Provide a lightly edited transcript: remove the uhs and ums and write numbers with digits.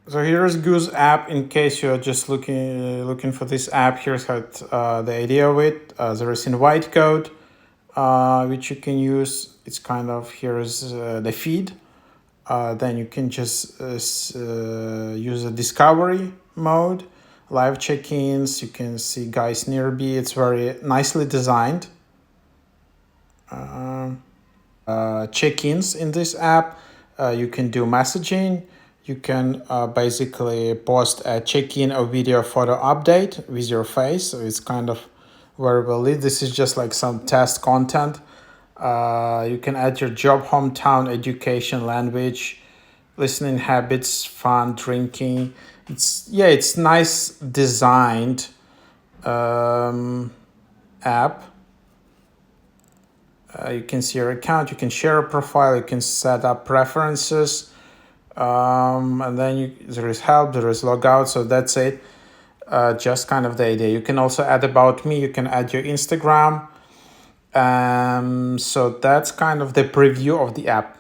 So here's Goose app. In case you're just looking for this app, here's how the idea of it. There is invite code, which you can use. It's kind of here's the feed. Then you can just use a discovery mode, live check-ins. You can see guys nearby. It's very nicely designed. Check-ins in this app. You can do messaging. You can basically post a check-in or video photo update with your face. So it's kind of very well lit. This is just like some test content. You can add your job, hometown, education, language, listening habits, fun, drinking. It's nice designed app. You can see your account, you can share a profile, you can set up preferences, and then there is help, there is logout, so that's it. Just kind of the idea. You can also add about me, you can add your Instagram. So that's kind of the preview of the app.